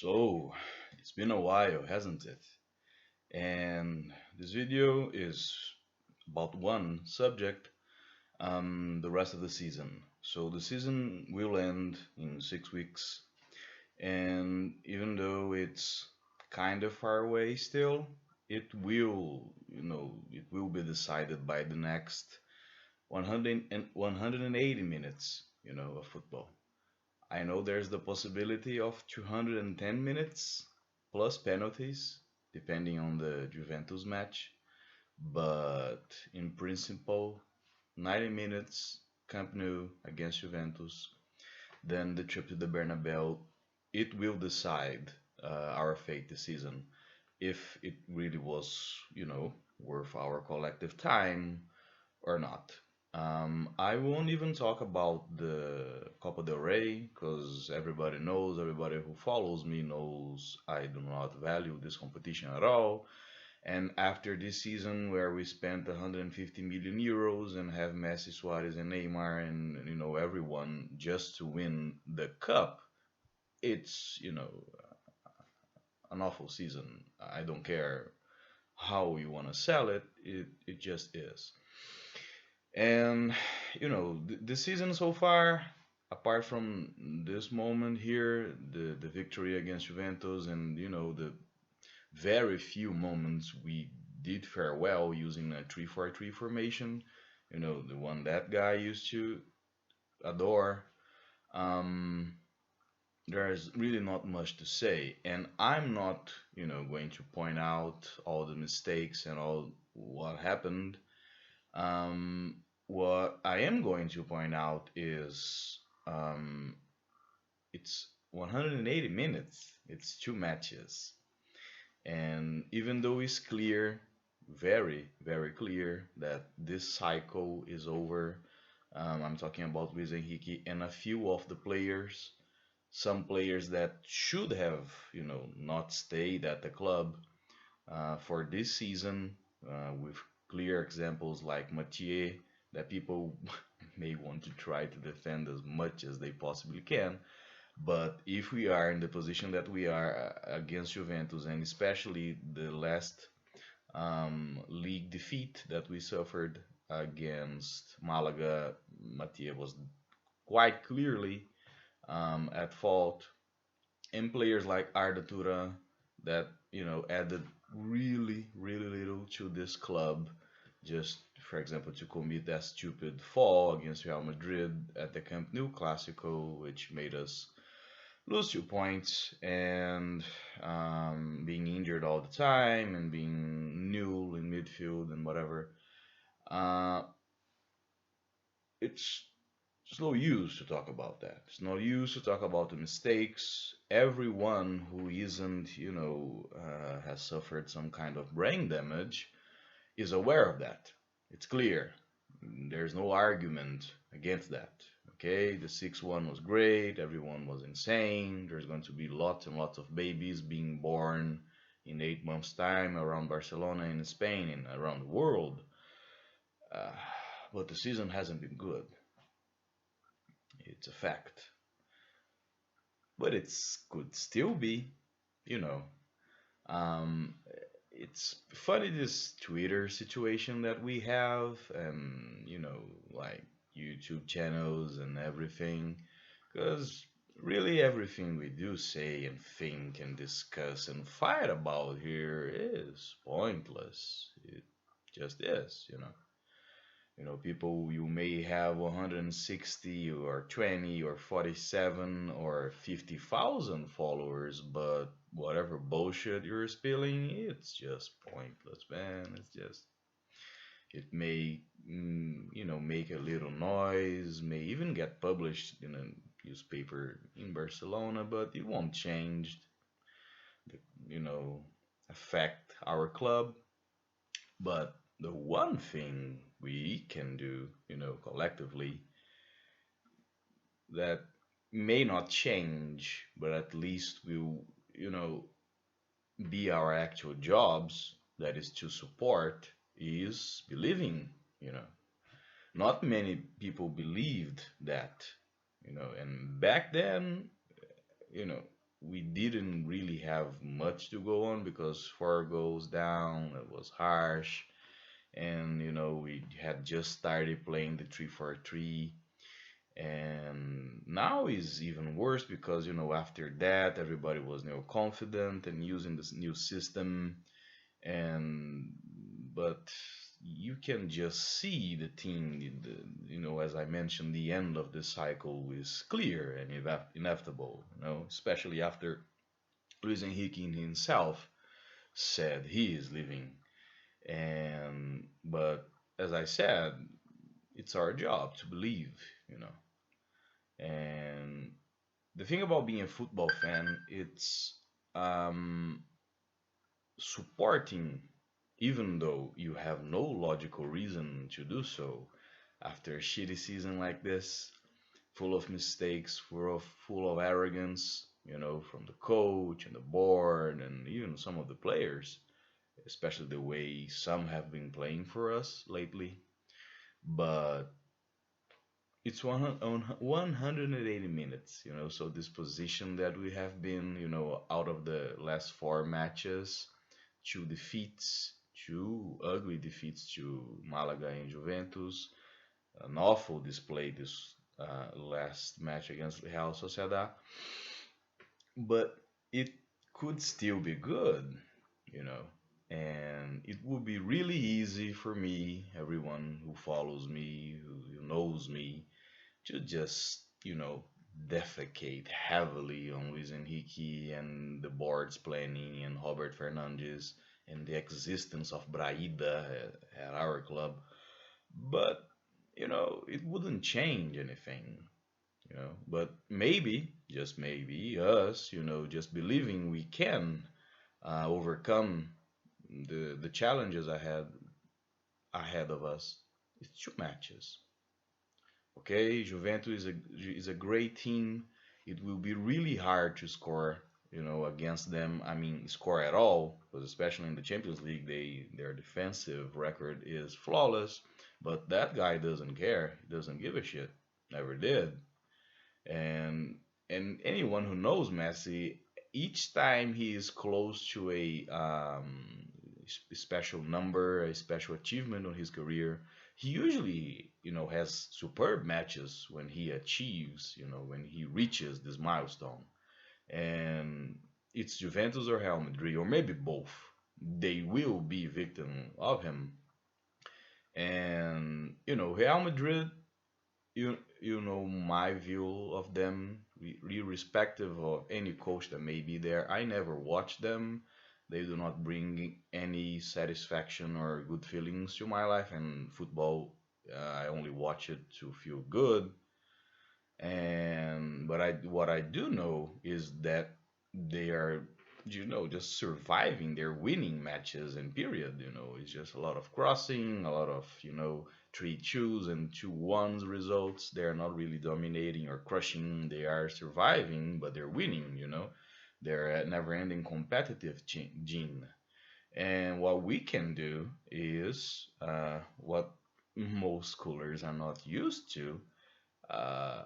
So, it's been a while, hasn't it? And this video is about one subject, the rest of the season. So, the season will end in 6 weeks, and even though it's kind of far away still, it will be decided by the next 100 and 180 minutes, of football. I know there's the possibility of 210 minutes plus penalties, depending on the Juventus match. But in principle, 90 minutes Camp Nou against Juventus, then the trip to the Bernabeu, it will decide our fate this season. If it really was, worth our collective time or not. I won't even talk about the Copa del Rey because everybody who follows me knows I do not value this competition at all. And after this season where we spent 150 million euros and have Messi, Suarez, and Neymar and everyone just to win the cup, it's an awful season. I don't care how you want to sell it, it just is. And the season so far, apart from this moment here, the victory against Juventus, and the very few moments we did fare well using a 3-4-3 formation, the one that guy used to adore. Um, there's really not much to say, and I'm not, going to point out all the mistakes and all what happened. What I am going to point out is it's 180 minutes, it's two matches. And even though it's clear, very, very clear, that this cycle is over, I'm talking about Luis Enrique and a few of the players, some players that should have, not stayed at the club for this season, with clear examples like Mathieu, that people may want to try to defend as much as they possibly can. But if we are in the position that we are against Juventus, and especially the last league defeat that we suffered against Malaga, Mathieu was quite clearly at fault, and players like Arda Tura that added really really little to this club. Just for example, to commit that stupid fall against Real Madrid at the Camp Nou Clásico, which made us lose 2 points, and being injured all the time and being new in midfield and whatever. Uh, it's It's no use to talk about that. It's no use to talk about the mistakes. Everyone who isn't, has suffered some kind of brain damage is aware of that. It's clear. There's no argument against that. Okay, the 6-1 was great. Everyone was insane. There's going to be lots and lots of babies being born in 8 months' time around Barcelona and Spain and around the world. Uh, but the season hasn't been good. It's a fact. But it could still be, you know. Um, it's funny this Twitter situation that we have, and like YouTube channels and everything, because really everything we do say and think and discuss and fight about here is pointless. It just is. People, you may have 160 or 20 or 47 or 50,000 followers, but whatever bullshit you're spilling, it's just pointless, man. It may, make a little noise, may even get published in a newspaper in Barcelona, but it won't change, the, you know, affect our club. But the one thing we can do, collectively, that may not change, but at least will, be our actual jobs, that is to support, is believing, you know. Not many people believed that, and back then, you know, we didn't really have much to go on because 4 goals down, it was harsh. And, we had just started playing the 3-4-3. And now is even worse because, after that, everybody was now confident and using this new system. And, but you can just see the team, as I mentioned, the end of the cycle is clear and inevitable, especially after Luis Enrique himself said he is leaving. But as I said, it's our job to believe, you know. And the thing about being a football fan, it's um, supporting, even though you have no logical reason to do so. After a shitty season like this, full of mistakes, full of arrogance, from the coach and the board and even some of the players, especially the way some have been playing for us lately. But it's on 180 minutes, so this position that we have been, out of the last 4 matches, 2 defeats, 2 ugly defeats to Malaga and Juventus, an awful display this last match against Real Sociedad, but it could still be good, you know. And it would be really easy for me, everyone who follows me, who knows me, to just, defecate heavily on Luis Enrique and the board's planning and Robert Fernandes and the existence of Braida at our club. But, it wouldn't change anything, But maybe, just maybe, us, just believing we can overcome the challenges ahead of us. It's 2 matches. Okay, Juventus is a great team. It will be really hard to score, against them. I mean, score at all, because especially in the Champions League, their defensive record is flawless. But that guy doesn't care. He doesn't give a shit. Never did. And anyone who knows Messi, each time he is close to a special number, a special achievement on his career, he usually, has superb matches when he achieves, when he reaches this milestone. And it's Juventus or Real Madrid, or maybe both. They will be victim of him. And Real Madrid, my view of them, irrespective of any coach that may be there. I never watch them. They do not bring any satisfaction or good feelings to my life. And football, I only watch it to feel good. And but what I do know is that they are, just surviving. They're winning matches and period. It's just a lot of crossing, a lot of 3-2s and 2-1s results. They're not really dominating or crushing. They are surviving, but they're winning. They're a never-ending competitive gene. And what we can do is what most schoolers are not used to. Uh,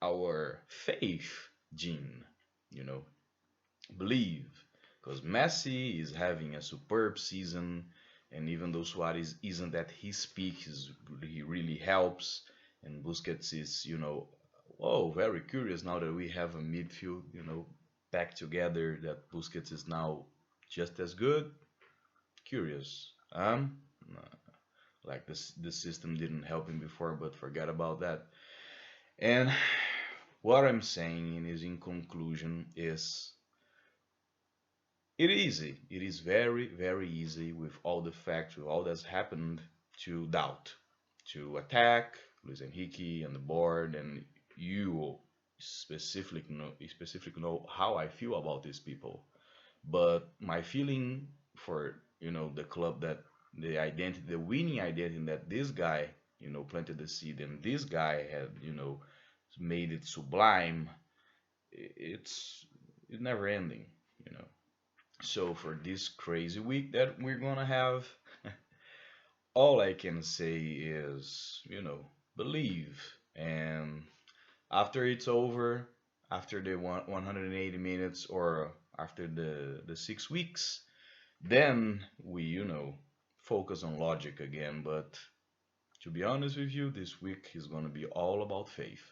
our faith gene, you know, believe. Because Messi is having a superb season, and even though Suarez isn't at his peak, he really helps. And Busquets is, very curious now that we have a midfield, back together, that Busquets is now just as good. Curious. Like this, the system didn't help him before, but forget about that. And what I'm saying is, in conclusion, is it is easy. It is very, very easy with all the facts, with all that's happened, to doubt, to attack Luis Enrique and the board, and you specifically know how I feel about these people. But my feeling for the club, that the identity, the winning identity that this guy planted the seed, and this guy had made it sublime. It's never ending. You know. So for this crazy week that we're gonna have, all I can say is, believe. And after it's over, after the 180 minutes or after the 6 weeks, then we, focus on logic again. But to be honest with you, this week is going to be all about faith.